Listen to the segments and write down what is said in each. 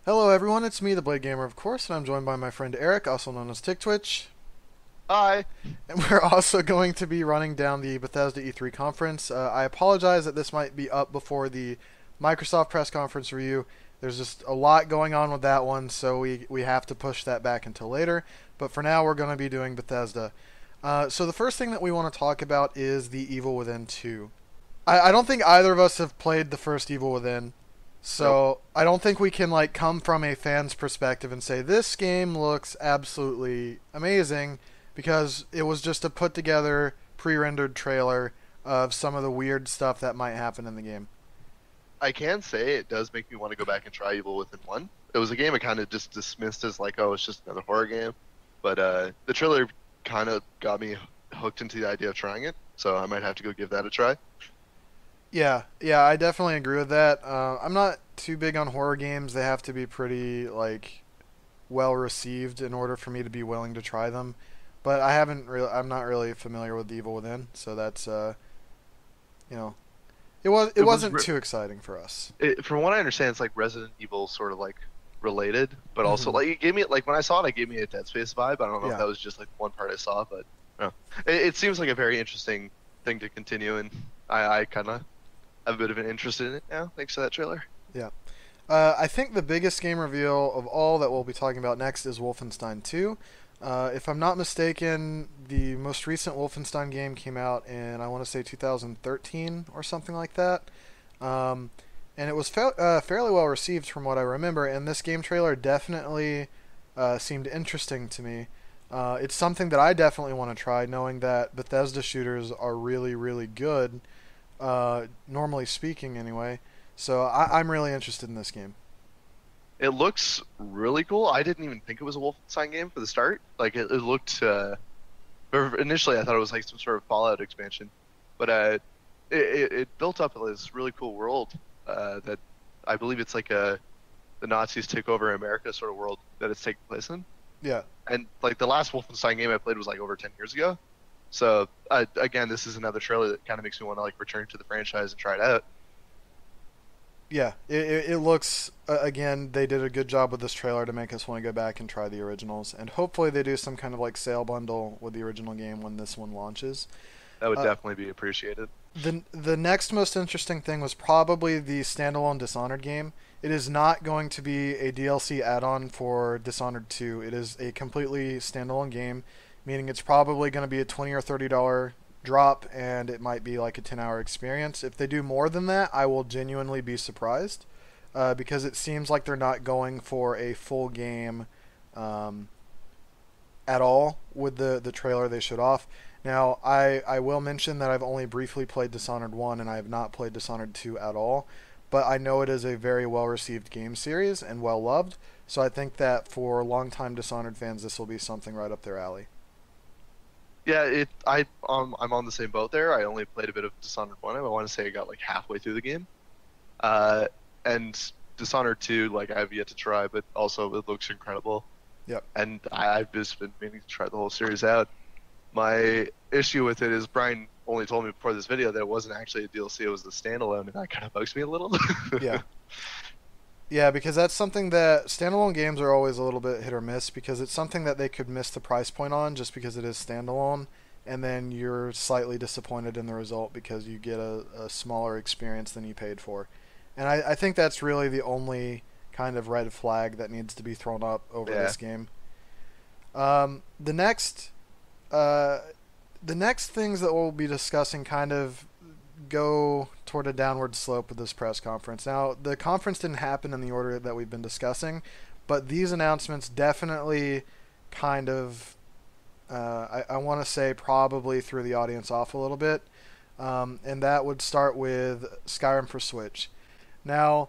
Hello everyone, it's me, TheBladeGamer of course, and I'm joined by my friend Eric, also known as TicTwitch. Hi. And we're also going to be running down the Bethesda E3 conference. I apologize that this might be up before the Microsoft press conference review. There's just a lot going on with that one, so we have to push that back until later. But for now, we're going to be doing Bethesda. So the first thing that we want to talk about is the Evil Within 2. I don't think either of us have played the first Evil Within. Nope. So I don't think we can like come from a fan's perspective and say this game looks absolutely amazing because it was just a put together pre-rendered trailer of some of the weird stuff that might happen in the game. I can say it does make me want to go back and try Evil Within 1. It was a game I kind of just dismissed as like, oh, it's just another horror game. But the trailer kind of got me hooked into the idea of trying it. So I might have to go give that a try. Yeah, I definitely agree with that. I'm not too big on horror games. They have to be pretty like well received in order for me to be willing to try them. But I'm not really familiar with Evil Within, so that's you know, it It was, wasn't too exciting for us. from what I understand, it's like Resident Evil sort of like related, but also Hmm. like it gave me like when I saw it, it gave me a Dead Space vibe. I don't know if Yeah. that was just like one part I saw, but it seems like a very interesting thing to continue, and I kind of have a bit of an interest in it now, thanks to that trailer. Yeah. I think the biggest game reveal of all that we'll be talking about next is Wolfenstein 2. If I'm not mistaken, the most recent Wolfenstein game came out in, I want to say 2013 or something like that. Um, and it was fairly well received from what I remember, and this game trailer definitely seemed interesting to me. It's something that I definitely want to try, knowing that Bethesda shooters are really, really good, normally speaking, anyway. So I'm really interested in this game. It looks really cool. I didn't even think it was a Wolfenstein game for the start. Like it looked initially I thought it was like some sort of Fallout expansion, but it built up this really cool world that I believe it's like a the Nazis take over America sort of world that it's taking place in. Yeah, And like the last Wolfenstein game I played was like over 10 years ago. So again, this is another trailer that kind of makes me want to like return to the franchise and try it out. yeah. It looks again. They did a good job with this trailer to make us want to go back and try the originals, and hopefully they do some kind of like sale bundle with the original game when this one launches. That would Uh, definitely be appreciated. the next most interesting thing was probably the standalone Dishonored game. It is not going to be a DLC add-on for Dishonored 2. It is a completely standalone game, meaning it's probably going to be a $20 or $30 drop, and it might be like a 10-hour experience. If they do more than that, I will genuinely be surprised, because it seems like they're not going for a full game um, at all with the trailer they showed off. Now, I will mention that I've only briefly played Dishonored 1 and I have not played Dishonored 2 at all, but I know it is a very well received game series and well loved, so I think that for longtime Dishonored fans, this will be something right up their alley. Yeah, I'm on the same boat there. I only played a bit of Dishonored 1. I want to say I got like halfway through the game. Uh, and Dishonored 2, like I've yet to try, but also it looks incredible. Yep. And I've just been meaning to try the whole series out. My issue with it is Brian only told me before this video that it wasn't actually a DLC, it was the standalone, and that kind of bugs me a little. Yeah. Yeah, because that's something that standalone games are always a little bit hit or miss because it's something that they could miss the price point on just because it is standalone, and then you're slightly disappointed in the result because you get a smaller experience than you paid for. And I think that's really the only kind of red flag that needs to be thrown up over Yeah. this game. Um, the next, uh, the next things that we'll be discussing kind of go toward a downward slope with this press conference. Now, the conference didn't happen in the order that we've been discussing, but these announcements definitely kind of, I want to say, probably threw the audience off a little bit. And that would start with Skyrim for Switch. Now,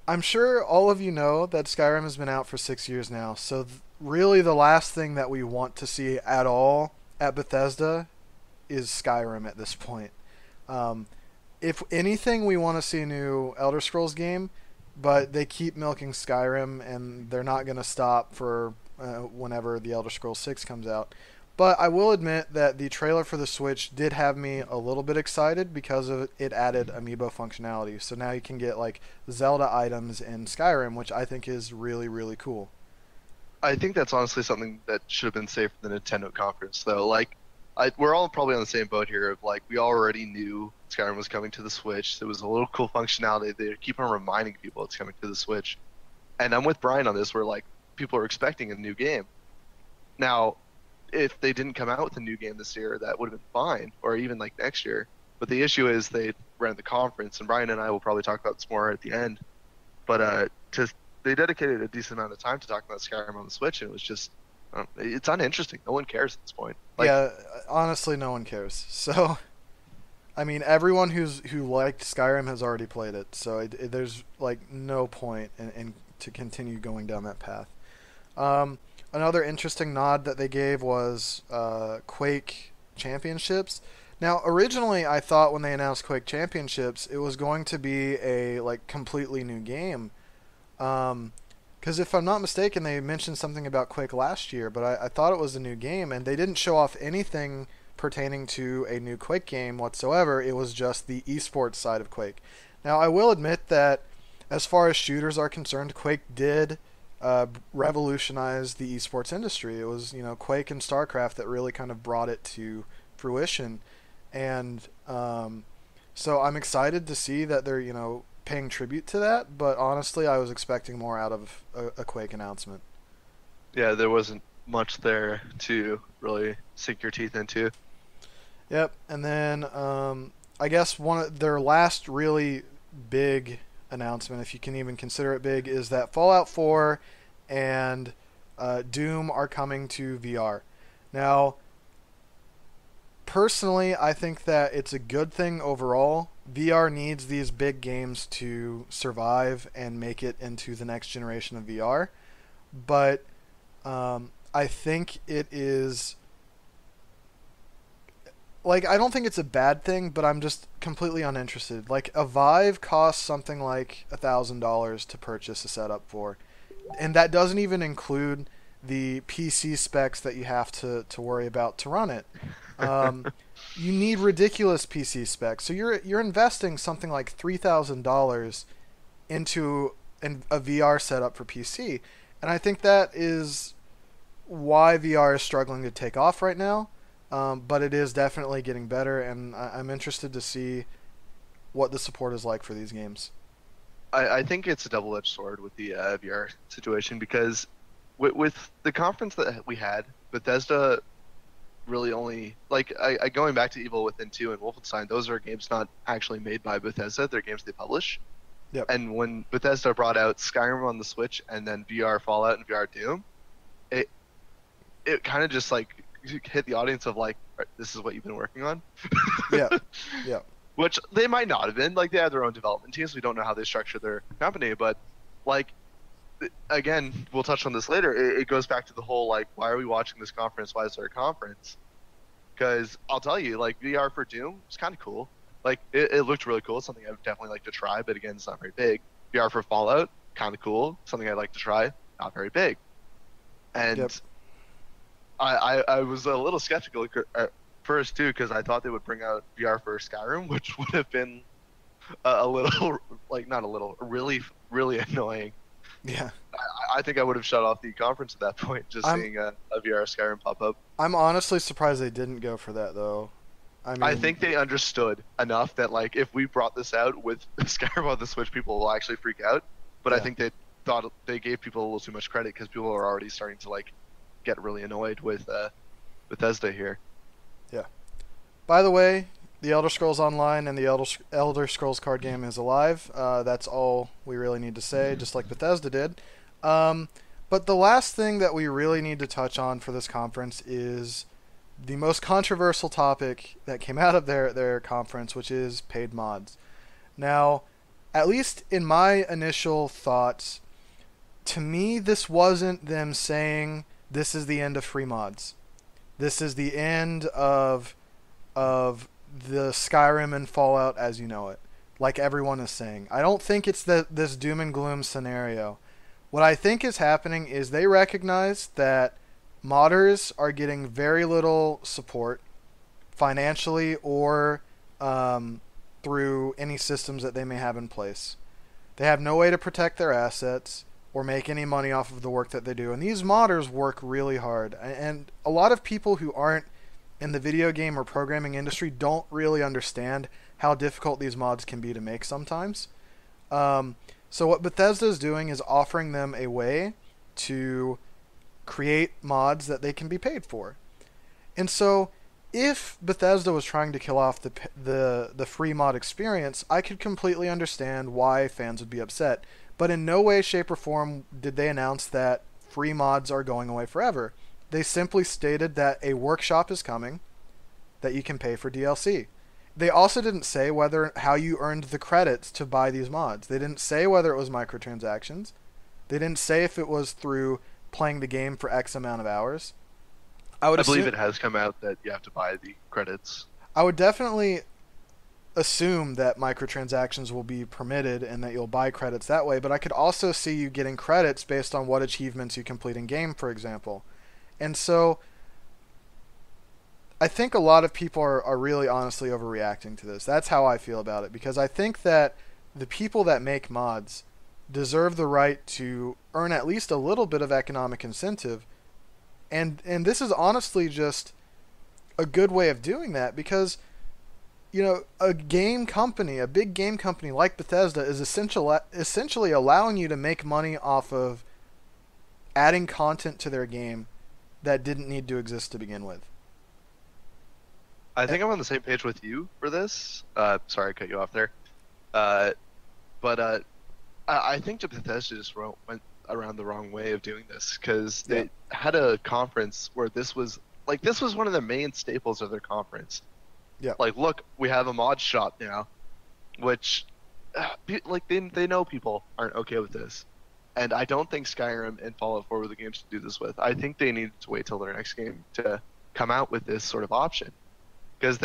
I'm sure all of you know that Skyrim has been out for 6 years now, so really the last thing that we want to see at all at Bethesda is Skyrim at this point. Um, if anything, we want to see a new Elder Scrolls game, but they keep milking Skyrim, and they're not going to stop for whenever the Elder Scrolls 6 comes out. But I will admit that the trailer for the Switch did have me a little bit excited because of it added Amiibo functionality. So now you can get like Zelda items in Skyrim, which I think is really, really cool. I think that's honestly something that should have been saved for the Nintendo conference, though. Like, we're all probably on the same boat here. Of like, we already knew Skyrim was coming to the Switch. There was a little cool functionality. They keep on reminding people it's coming to the Switch, and I'm with Brian on this. Where like people are expecting a new game. Now, if they didn't come out with a new game this year, that would have been fine, or even like next year. But the issue is they ran the conference, and Brian and I will probably talk about this more at the end. But they dedicated a decent amount of time to talk about Skyrim on the Switch, and it was just it's uninteresting. No one cares at this point. Like, Yeah, honestly, no one cares. So, I mean, everyone who liked Skyrim has already played it. So there's like no point in to continue going down that path. Another interesting nod that they gave was Quake Championships. Now, originally, I thought when they announced Quake Championships, it was going to be a like completely new game. Because if I'm not mistaken, they mentioned something about Quake last year, but I thought it was a new game, and they didn't show off anything pertaining to a new Quake game whatsoever. It was just the esports side of Quake. Now, I will admit that as far as shooters are concerned, Quake did revolutionize the esports industry. It was, Quake and StarCraft that really kind of brought it to fruition. And so I'm excited to see that they're, paying tribute to that, but honestly, I was expecting more out of a Quake announcement. yeah, there wasn't much there to really sink your teeth into. Yep, and then I guess one of their last really big announcement, if you can even consider it big, is that Fallout 4 and Doom are coming to VR. Now, personally, I think that it's a good thing overall. VR needs these big games to survive and make it into the next generation of VR. But I think it is... Like, I don't think it's a bad thing, but I'm just completely uninterested. Like, a Vive costs something like $1,000 to purchase a setup for. And that doesn't even include the PC specs that you have to worry about to run it. You need ridiculous PC specs. So you're investing something like $3,000 into a VR setup for PC. And I think that is why VR is struggling to take off right now. But it is definitely getting better, and I'm interested to see what the support is like for these games. I think it's a double-edged sword with the VR situation because with the conference that we had, Bethesda really only going back to Evil Within 2 and Wolfenstein. Those are games not actually made by Bethesda; they're games they publish. Yep. And when Bethesda brought out Skyrim on the Switch and then VR Fallout and VR Doom, it kind of just like hit the audience of like, this is what you've been working on. Yeah, yeah. Which they might not have been. Like, they have their own development teams. We don't know how they structure their company, but like, again, we'll touch on this later. It goes back to the whole like, why are we watching this conference? Why is there a conference? Because I'll tell you, like, VR for Doom is kind of cool. Like, it looked really cool. It's something I would definitely like to try, but again, it's not very big. VR for Fallout, kind of cool. Something I'd like to try, not very big. And Yep. I was a little skeptical at first too, because I thought they would bring out VR for Skyrim, which would have been a little, like, not a little, really, really annoying. Yeah. I think I would have shut off the conference at that point, just seeing a VR Skyrim pop up. I'm honestly surprised they didn't go for that, though. I think they understood enough that, like, if we brought this out with Skyrim on the Switch, people will actually freak out. But Yeah. I think they thought they gave people a little too much credit because people are already starting to, like, get really annoyed with Bethesda here. Yeah. By the way, the Elder Scrolls Online and the Elder Scrolls card game is alive. That's all we really need to say, just like Bethesda did. But the last thing that we really need to touch on for this conference is the most controversial topic that came out of their conference, which is paid mods. Now, at least in my initial thoughts, to me, this wasn't them saying this is the end of free mods. This is the end of the Skyrim and Fallout as you know it, like everyone is saying. I don't think it's this doom and gloom scenario. What I think is happening is they recognize that modders are getting very little support financially or through any systems that they may have in place. They have no way to protect their assets or make any money off of the work that they do. And these modders work really hard. And a lot of people who aren't in the video game or programming industry don't really understand how difficult these mods can be to make sometimes. So what Bethesda is doing is offering them a way to create mods that they can be paid for. And so if Bethesda was trying to kill off the free mod experience, I could completely understand why fans would be upset. But in no way, shape, or form did they announce that free mods are going away forever. They simply stated that a workshop is coming, that you can pay for DLC. They also didn't say how you earned the credits to buy these mods. They didn't say whether it was microtransactions. They didn't say if it was through playing the game for X amount of hours. I believe it has come out that you have to buy the credits. I would definitely assume that microtransactions will be permitted and that you'll buy credits that way, but I could also see you getting credits based on what achievements you complete in game, for example. And so I think a lot of people are really honestly overreacting to this. That's how I feel about it, because I think that the people that make mods deserve the right to earn at least a little bit of economic incentive. And this is honestly just a good way of doing that, because a game company, a big game company like Bethesda is essentially allowing you to make money off of adding content to their game that didn't need to exist to begin with. I think I'm on the same page with you for this. Sorry, I cut you off there. But I think that Bethesda just went around the wrong way of doing this, because they had a conference where this was one of the main staples of their conference. Yeah. Like, look, we have a mod shop now, which, they know people aren't okay with this. And I don't think Skyrim and Fallout 4 were the games to do this with. I think they needed to wait till their next game to come out with this sort of option. Because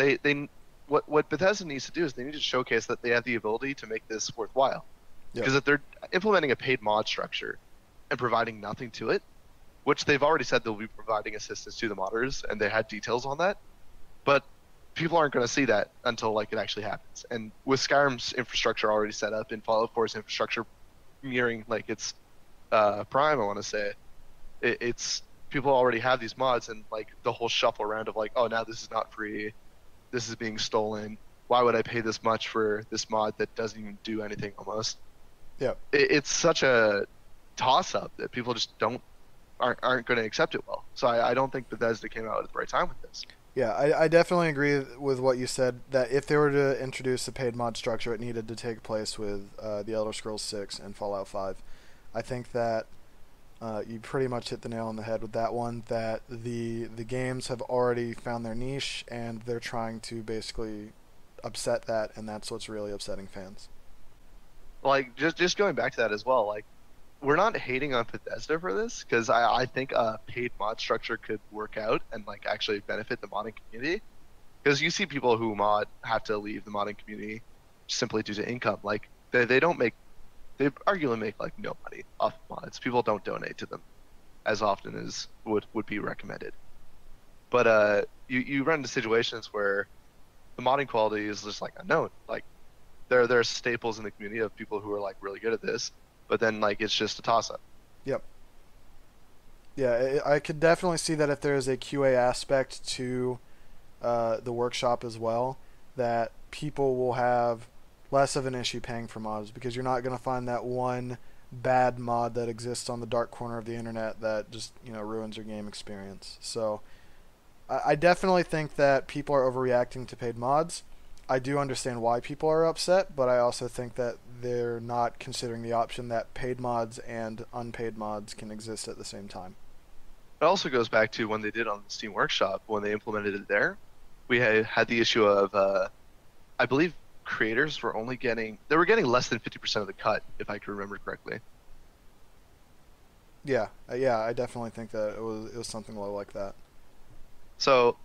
what Bethesda needs to do is they need to showcase that they have the ability to make this worthwhile. Because if they're implementing a paid mod structure and providing nothing to it, which they've already said they'll be providing assistance to the modders, and they had details on that, but people aren't going to see that until it actually happens. And with Skyrim's infrastructure already set up and Fallout 4's infrastructure nearing its prime, I want to say, it's people already have these mods, and the whole shuffle around of oh, now this is not free, this is being stolen. Why would I pay this much for this mod that doesn't even do anything almost? Yeah. It's such a toss-up that people just aren't going to accept it well. So I don't think Bethesda came out at the right time with this. Yeah, I definitely agree with what you said, that if they were to introduce a paid mod structure, it needed to take place with The Elder Scrolls 6 and Fallout 5. I think that you pretty much hit the nail on the head with that one, that the games have already found their niche, and they're trying to basically upset that, and that's what's really upsetting fans. Just going back to that as well, we're not hating on Bethesda for this, because I think a paid mod structure could work out and actually benefit the modding community. Because you see people who mod have to leave the modding community simply due to income. They arguably make no money off mods. People don't donate to them as often as would be recommended. But you run into situations where the modding quality is just unknown. There are staples in the community of people who are really good at this, but then it's just a toss-up. Yep. Yeah, I could definitely see that if there is a QA aspect to the workshop as well, that people will have less of an issue paying for mods, because you're not going to find that one bad mod that exists on the dark corner of the internet that just ruins your game experience. So I definitely think that people are overreacting to paid mods. I do understand why people are upset, but I also think that they're not considering the option that paid mods and unpaid mods can exist at the same time. It also goes back to when they did on the Steam Workshop, when they implemented it there. We had the issue of, I believe creators were getting less than 50% of the cut, if I can remember correctly. Yeah, I definitely think that it was something low like that. So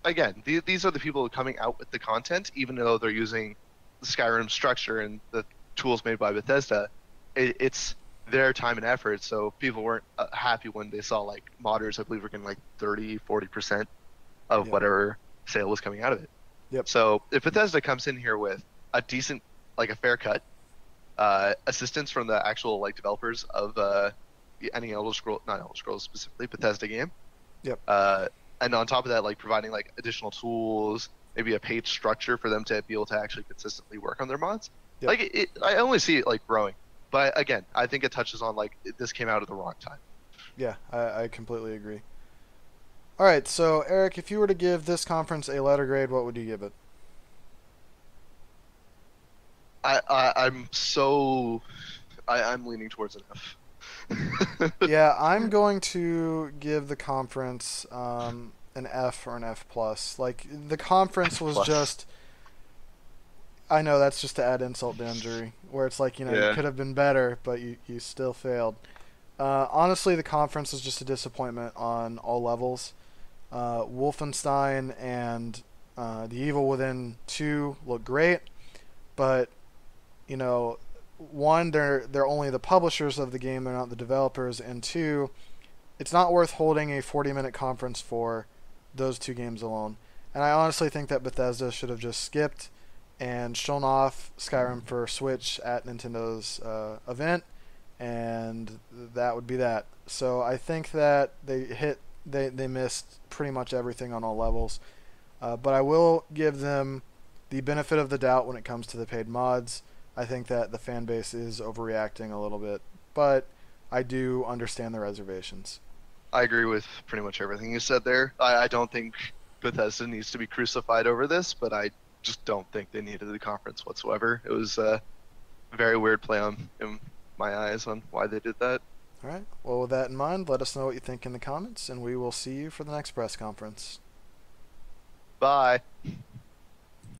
again, these are the people coming out with the content, even though they're using the Skyrim structure and the tools made by Bethesda. It's their time and effort. So people weren't happy when they saw like modders, I believe, were getting like 30, 40% of Yep. whatever sale was coming out of it. Yep. So if Bethesda comes in here with a decent, like a fair cut, assistance from the actual like developers of any Elder Scroll, not Elder Scrolls specifically, Bethesda game, Yep. uh, and on top of that, like providing like additional tools, maybe a page structure for them to be able to actually consistently work on their mods. Yep. Like I only see it like growing, but again, I think it touches on like this came out at the wrong time. Yeah, I completely agree. All right, so Eric, if you were to give this conference a letter grade, what would you give it? I'm so I'm leaning towards an F. Yeah, I'm going to give the conference an F or an F plus. Like the conference F was plus. just. I know that's just to add insult to injury, where it's like you Yeah. could have been better, but you still failed. Honestly, the conference was just a disappointment on all levels. Wolfenstein and The Evil Within 2 look great, but you know, one, they're only the publishers of the game, they're not the developers, and two, it's not worth holding a 40-minute conference for those two games alone. And I honestly think that Bethesda should have just skipped and shown off Skyrim for Switch at Nintendo's event, and that would be that. So I think that they missed pretty much everything on all levels. But I will give them the benefit of the doubt when it comes to the paid mods. I think that the fan base is overreacting a little bit, but I do understand the reservations. I agree with pretty much everything you said there. I don't think Bethesda needs to be crucified over this, but I just don't think they needed the conference whatsoever. It was a very weird play on in my eyes on why they did that. All right. Well, with that in mind, let us know what you think in the comments, and we will see you for the next press conference. Bye.